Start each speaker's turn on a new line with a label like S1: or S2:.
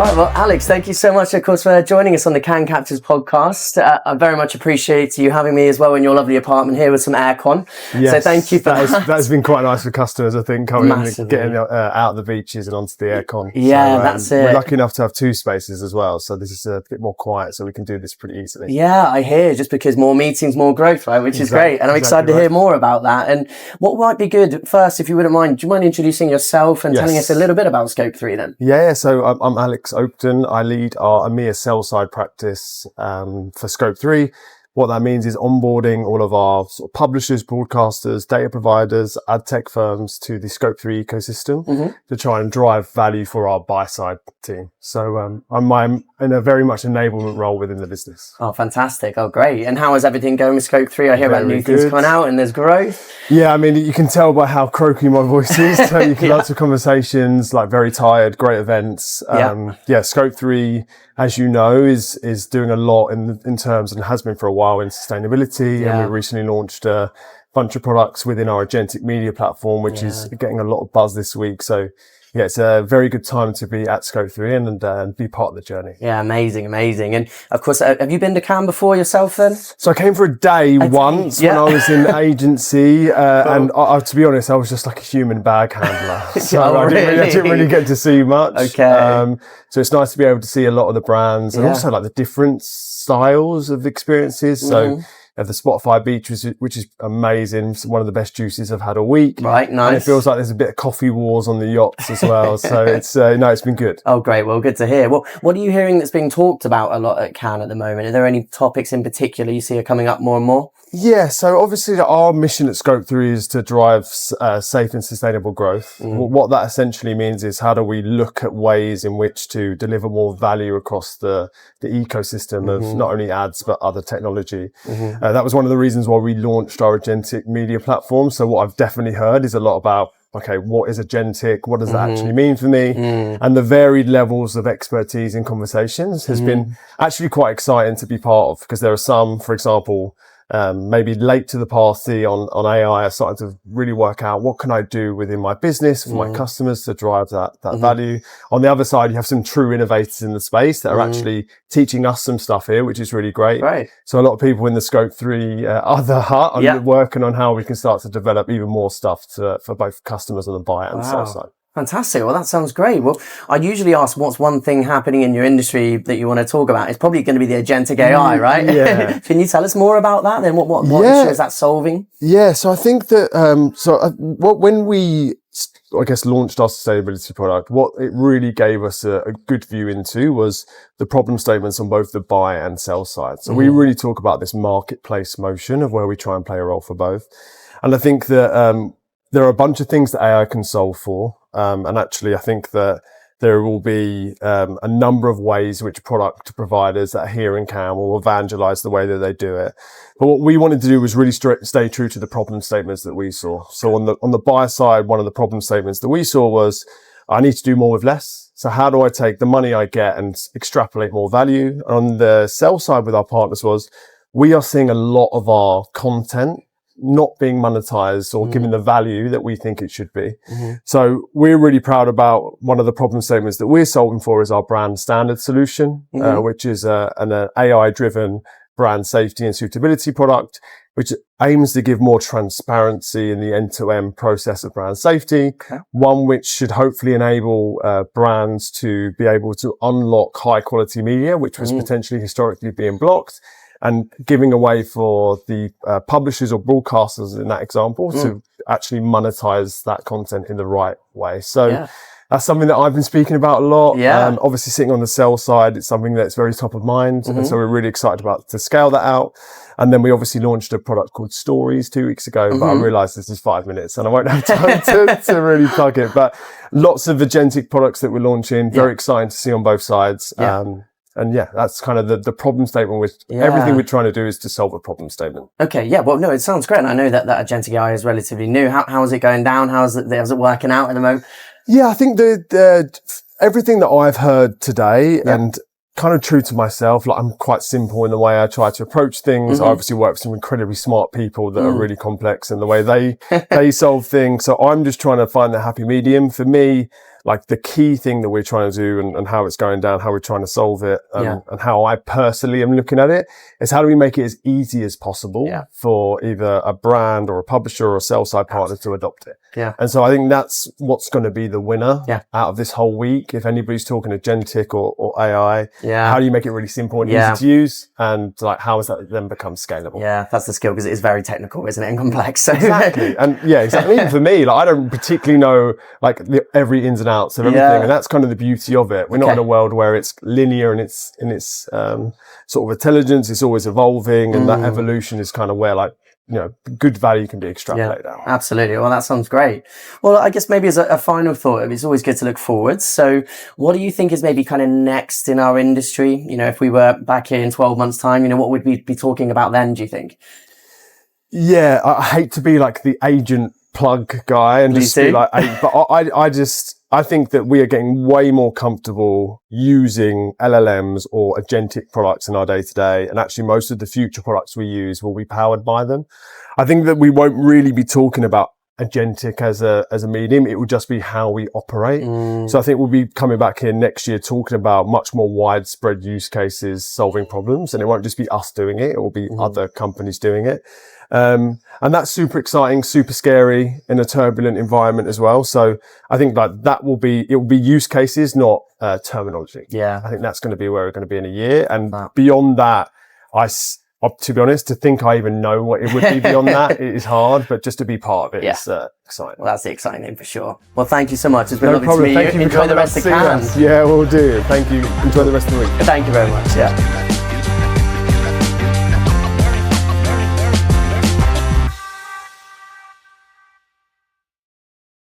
S1: right, well, Alex, thank you so much, of course, for joining us on the Can Captors podcast. I very much appreciate you having me as well in your lovely apartment here with some aircon.
S2: Yes,
S1: so thank you for that.
S2: That has been quite nice for customers, I think, coming and getting out of the beaches and onto the aircon.
S1: Yeah, so, that's it.
S2: We're lucky enough to have 2 spaces as well, so this is a bit more quiet, so we can do this pretty easily.
S1: Yeah, I hear, just because more meetings, more growth, right, which is great. And I'm excited to hear more about that. And what might be good, first, if you wouldn't mind, do you mind introducing yourself and telling us a little bit about Scope3 then?
S2: Yeah, so I'm Alex Oakden. I lead our EMEA sell-side practice for Scope3. What that means is onboarding all of our sort of publishers, broadcasters, data providers, ad tech firms to the Scope3 ecosystem to try and drive value for our buy-side team. So I'm in a very much enablement role within the business.
S1: Oh, fantastic. Oh, great. And how is everything going with Scope3? I hear about new things coming out and there's growth.
S2: Yeah, I mean, you can tell by how croaky my voice is. So you can lots of conversations, like very tired, great events. Scope3, as you know, is doing a lot in terms, and has been for a while, in sustainability. And we recently launched a bunch of products within our agentic media platform, which is getting a lot of buzz this week. So yeah, it's a very good time to be at Scope3 and be part of the journey.
S1: Yeah, amazing. And of course, have you been to Cannes before yourself then?
S2: So I came for a day once when I was in agency, and to be honest, I was just like a human bag handler. So I didn't really get to see much.
S1: Okay.
S2: So it's nice to be able to see a lot of the brands and also like the different styles of experiences. So the Spotify beach, which is amazing. It's one of the best juices I've had all week.
S1: Right, nice.
S2: And it feels like there's a bit of coffee wars on the yachts as well. So it's it's been good.
S1: Oh, great. Well, good to hear. Well, what are you hearing that's being talked about a lot at Cannes at the moment? Are there any topics in particular you see are coming up more and more?
S2: Yeah, so obviously our mission at Scope3 is to drive safe and sustainable growth. What that essentially means is how do we look at ways in which to deliver more value across the ecosystem of not only ads but other technology. That was one of the reasons why we launched our agentic media platform. So what I've definitely heard is a lot about, okay, what is agentic? What does that actually mean for me? And the varied levels of expertise in conversations has been actually quite exciting to be part of, because there are some, for example, maybe late to the party on AI, are starting to really work out what can I do within my business for my customers to drive that value. On the other side, you have some true innovators in the space that are actually teaching us some stuff here, which is really great.
S1: Right.
S2: So a lot of people in the Scope3 other hut are working on how we can start to develop even more stuff for both customers on the buy and sell side.
S1: Fantastic. Well, that sounds great. Well, I usually ask what's one thing happening in your industry that you want to talk about. It's probably going to be the agentic AI, right?
S2: Yeah.
S1: Can you tell us more about that then? What issue is that solving?
S2: Yeah. So I think that, when we, I guess, launched our sustainability product, what it really gave us a good view into was the problem statements on both the buy and sell side. So we really talk about this marketplace motion of where we try and play a role for both. And I think that, there are a bunch of things that AI can solve for. And actually, I think that there will be a number of ways which product providers that are here in Cannes will evangelize the way that they do it. But what we wanted to do was really stay true to the problem statements that we saw. So on the buyer side, one of the problem statements that we saw was, I need to do more with less. So how do I take the money I get and extrapolate more value? On the sell side with our partners was, we are seeing a lot of our content not being monetized or given the value that we think it should be. So we're really proud about one of the problem statements that we're solving for is our brand standard solution, which is an AI-driven brand safety and suitability product, which aims to give more transparency in the end-to-end process of brand safety. One which should hopefully enable brands to be able to unlock high-quality media, which was potentially historically being blocked, and giving away for the publishers or broadcasters in that example to actually monetize that content in the right way. So that's something that I've been speaking about a lot. Obviously sitting on the sell side, it's something that's very top of mind. And so we're really excited to scale that out. And then we obviously launched a product called Stories 2 weeks ago, but I realized this is 5 minutes and I won't have time to really plug it. But lots of agentic products that we're launching, very exciting to see on both sides. And that's kind of the problem statement with everything we're trying to do is to solve a problem statement.
S1: Okay, well, no, it sounds great. And I know that agentic AI is relatively new. How is it going down? How's it working out at the moment?
S2: Yeah, I think everything that I've heard today and kind of true to myself, like I'm quite simple in the way I try to approach things. I obviously work with some incredibly smart people that are really complex in the way they solve things. So I'm just trying to find the happy medium. For me, like the key thing that we're trying to do and how it's going down, how we're trying to solve it, and how I personally am looking at it is how do we make it as easy as possible for either a brand or a publisher or a sell-side partner to adopt it.
S1: Yeah.
S2: And so I think that's what's going to be the winner out of this whole week. If anybody's talking agentic or AI, how do you make it really simple and easy to use? And like, how does that then become scalable?
S1: Yeah, that's the skill, because it is very technical, isn't it, and complex. So.
S2: Exactly. And exactly. Even for me, like, I don't particularly know like every ins and outs of everything. And that's kind of the beauty of it. We're not in a world where it's linear in its sort of intelligence. It's always evolving, and that evolution is kind of where like, good value can be extrapolated out.
S1: Absolutely. Well, that sounds great. Well, I guess maybe as a final thought, it's always good to look forwards. So what do you think is maybe kind of next in our industry? If we were back here in 12 months time, what would we be talking about then, do you think?
S2: Yeah, I hate to be like the agent plug guy and just be like, but I think that we are getting way more comfortable using LLMs or agentic products in our day to day. And actually most of the future products we use will be powered by them. I think that we won't really be talking about agentic as a medium. It will just be how we operate. So I think we'll be coming back here next year talking about much more widespread use cases, solving problems. And it won't just be us doing it. It will be other companies doing it. And that's super exciting, super scary in a turbulent environment as well. So I think like it will be use cases, not terminology.
S1: Yeah.
S2: I think that's going to be where we're going to be in a year. And beyond that, to be honest, to think I even know what it would be beyond that, it is hard, but just to be part of it is exciting.
S1: Well, that's the exciting thing for sure. Well, thank you so much. It's been lovely
S2: problem.
S1: to meet you. Enjoy the rest of Cannes.
S2: Yeah, we'll do. Thank you. Enjoy the rest of the week.
S1: Thank you very much. Yeah.